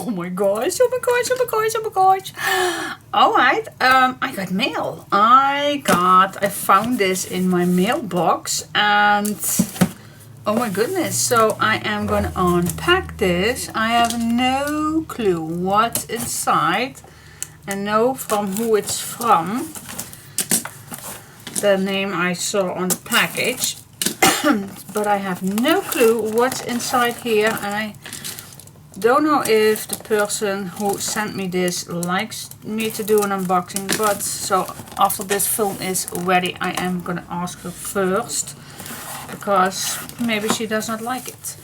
Oh my gosh, oh my gosh, oh my gosh, oh my gosh. Alright, I got mail. I found this in my mailbox and oh my goodness. So I am gonna unpack this. I have no clue what's inside and know from who it's from. The name I saw on the package. But I have no clue what's inside here, and I don't know if the person who sent me this likes me to do an unboxing, but so after this film is ready I am gonna ask her first, because maybe she does not like it.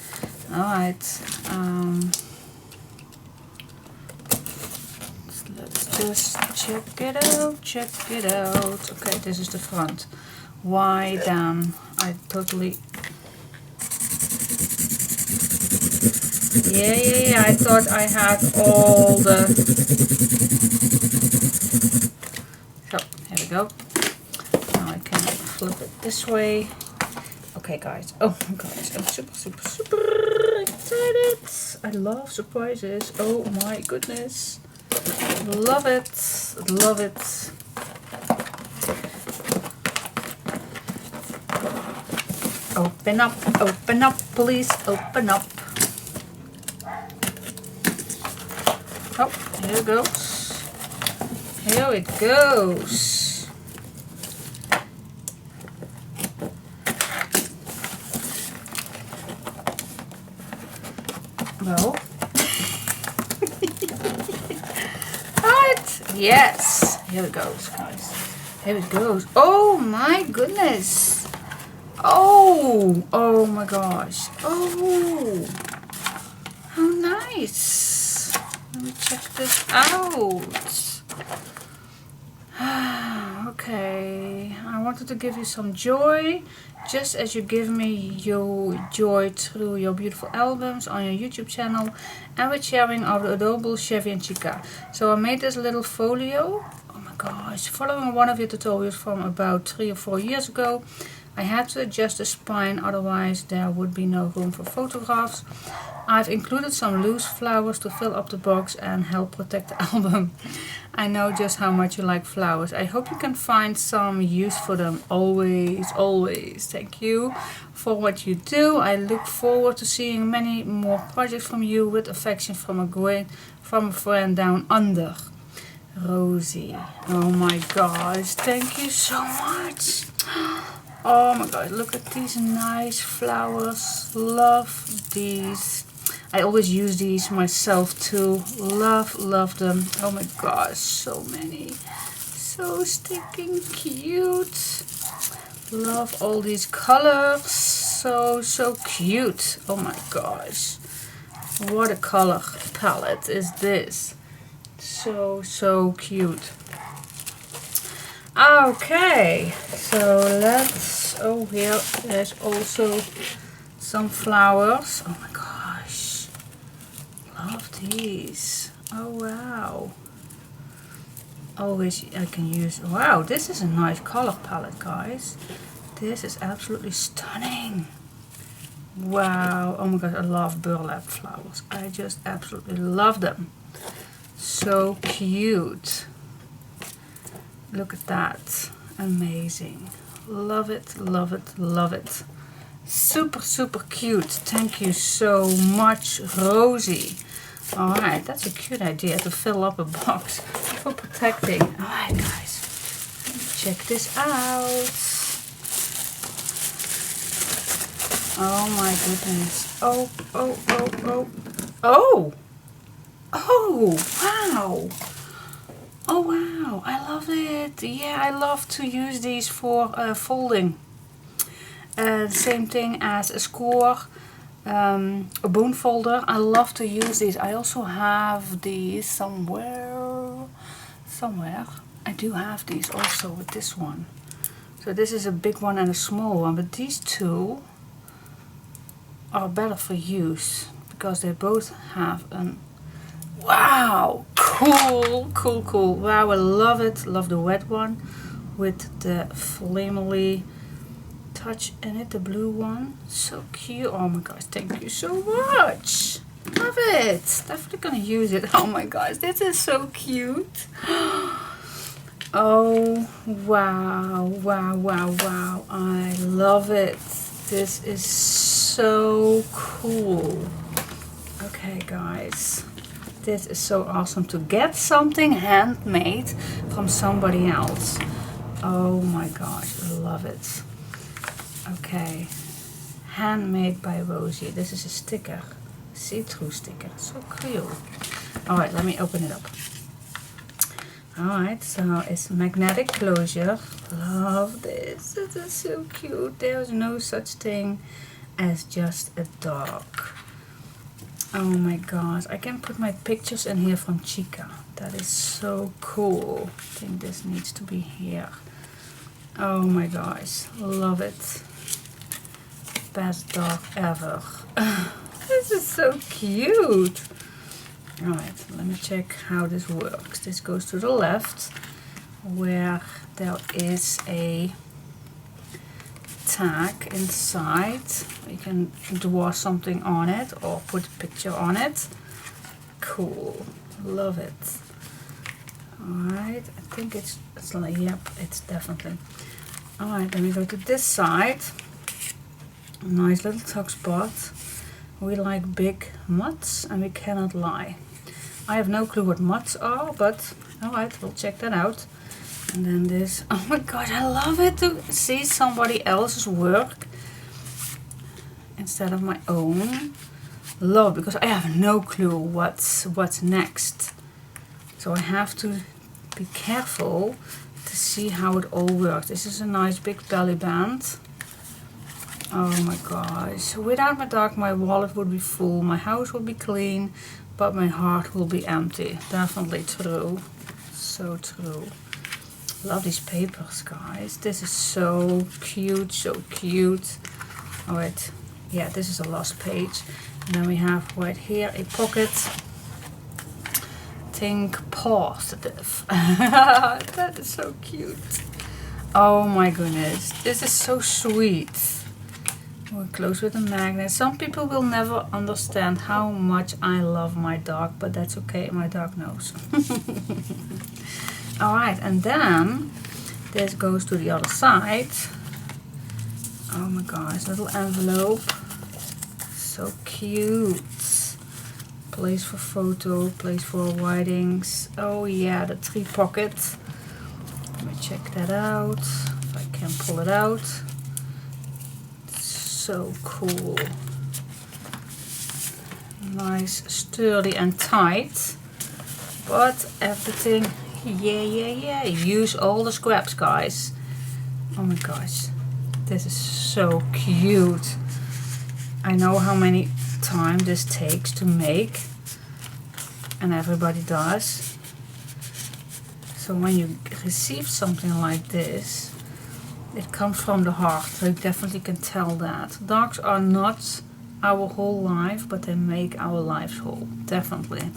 Alright, let's just check it out. Okay, this is the front. Why damn, I totally... Yeah, I thought I had all the... So, here we go. Now I can flip it this way. Okay guys, oh my gosh, I'm super excited. I love surprises, oh my goodness. Love it, love it. Open up, please, open up. Oh, here it goes. Here it goes. Well. What? Yes. Here it goes, guys. Here it goes. Oh my goodness. Oh my gosh. Oh, how nice. Let me check this out. Okay, I wanted to give you some joy, just as you give me your joy through your beautiful albums on your YouTube channel and with sharing of the adorable Chevy and Chica. So I made this little folio. Oh my gosh, following one of your tutorials from about 3 or 4 years ago. I had to adjust the spine, otherwise there would be no room for photographs. I've included some loose flowers to fill up the box and help protect the album. I know just how much you like flowers. I hope you can find some use for them. Always, always. Thank you for what you do. I look forward to seeing many more projects from you. With affection from a friend down under. Rosie. Oh my gosh, thank you so much. Oh my god, look at these nice flowers. Love these. I always use these myself too. Love them. Oh my gosh, so many. So stinking cute. Love all these colors. So cute. Oh my gosh. What a color palette is this. So cute. Okay, so let's, oh here there's also some flowers. Oh my gosh, love these. Oh wow. Always I can use, wow, this is a nice color palette guys. This is absolutely stunning. Wow, oh my god, I love burlap flowers. I just absolutely love them. So cute. Look at that. Amazing. Love it, love it, love it. Super cute. Thank you so much, Rosie. Alright, that's a cute idea to fill up a box for protecting. Alright guys, check this out. Oh my goodness. Oh wow. Oh wow, I love it. Yeah, I love to use these for folding. Same thing as a score, a bone folder. I love to use these. I also have these somewhere. I do have these also with this one. So this is a big one and a small one, but these two are better for use because they both have an... Wow, cool. Wow, I love it. Love the wet one with the flamely touch in it, the blue one. So cute. Oh my gosh, thank you so much. Love it. Definitely gonna use it. Oh my gosh, this is so cute. Oh, wow, wow, wow, wow. I love it. This is so cool. Okay, guys. This is so awesome to get something handmade from somebody else. Oh my gosh, I love it. Okay. Handmade by Rosie. This is a sticker. See-through sticker. So cool. Alright, let me open it up. Alright, so it's magnetic closure. Love this. This is so cute. There's no such thing as just a dog. Oh my gosh. I can put my pictures in here from Chica. That is so cool. I think this needs to be here. Oh my gosh. Love it. Best dog ever. This is so cute. Alright, let me check how this works. This goes to the left, where there is a tag inside. You can draw something on it or put a picture on it. Cool. Love it. Alright, I think it's like, yep, it's definitely. Alright, then we go to this side. A nice little tuck spot. We like big mutts and we cannot lie. I have no clue what mutts are, but alright, we'll check that out. And then this, oh my god, I love it to see somebody else's work instead of my own. Love, because I have no clue what's next. So I have to be careful to see how it all works. This is a nice big belly band. Oh my gosh. Without my dog, my wallet would be full, my house would be clean, but my heart will be empty. Definitely true. So true. Love these papers, guys. This is so cute, so cute. Alright, yeah, this is the last page. And then we have right here a pocket. Think positive. That is so cute. Oh my goodness. This is so sweet. We're close with a magnet. Some people will never understand how much I love my dog, but that's okay. My dog knows. Alright, and then this goes to the other side. Oh my gosh, little envelope. So cute. Place for photo, place for writings. Oh yeah, the tree pocket. Let me check that out. If I can pull it out. So cool. Nice, sturdy and tight. But everything, yeah. Use all the scraps, guys. Oh my gosh. This is so cute. I know how many time this takes to make. And everybody does. So when you receive something like this, it comes from the heart, so you definitely can tell that. Dogs are not our whole life, but they make our lives whole. Definitely.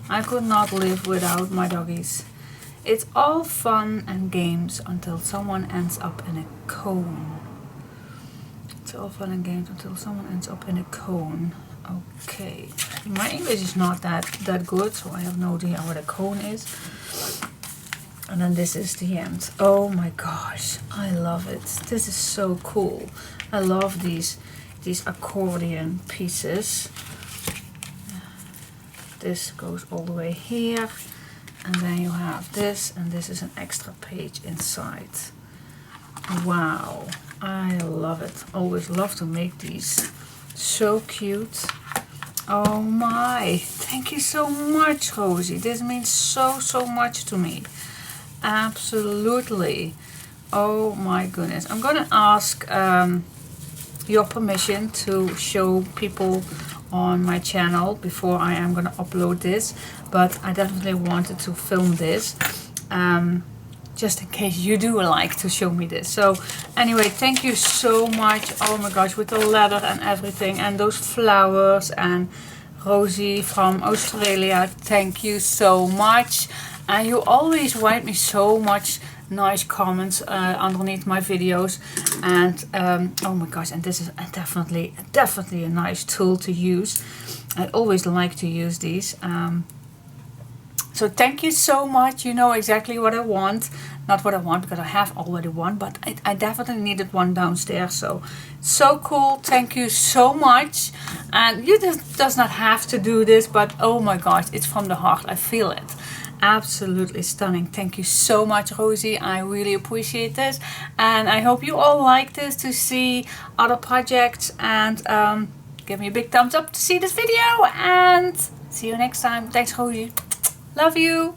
I could not live without my doggies. It's all fun and games until someone ends up in a cone. It's all fun and games until someone ends up in a cone. Okay. My English is not that good, so I have no idea what a cone is. And then this is the end. Oh my gosh, I love it. This is so cool. I love these accordion pieces. This goes all the way here. And then you have this, and this is an extra page inside. Wow, I love it. Always love to make these. So cute. Oh my, thank you so much, Rosie. This means so much to me. Absolutely. Oh my goodness. I'm gonna ask your permission to show people on my channel before I am gonna upload this, but I definitely wanted to film this just in case you do like to show me this. So anyway, thank you so much. Oh my gosh, with the letter and everything and those flowers, and Rosie from Australia, thank you so much. And you always write me so much nice comments underneath my videos, and oh my gosh, and this is definitely a nice tool to use. I always like to use these. So thank you so much. You know exactly what I want. Not what I want because I have already one, but I definitely needed one downstairs. So cool. Thank you so much. And you does not have to do this, but oh my gosh, it's from the heart. I feel it. Absolutely stunning. Thank you so much, Rosie. I really appreciate this. And I hope you all like this to see other projects. And give me a big thumbs up to see this video. And see you next time. Thanks, Rosie. Love you.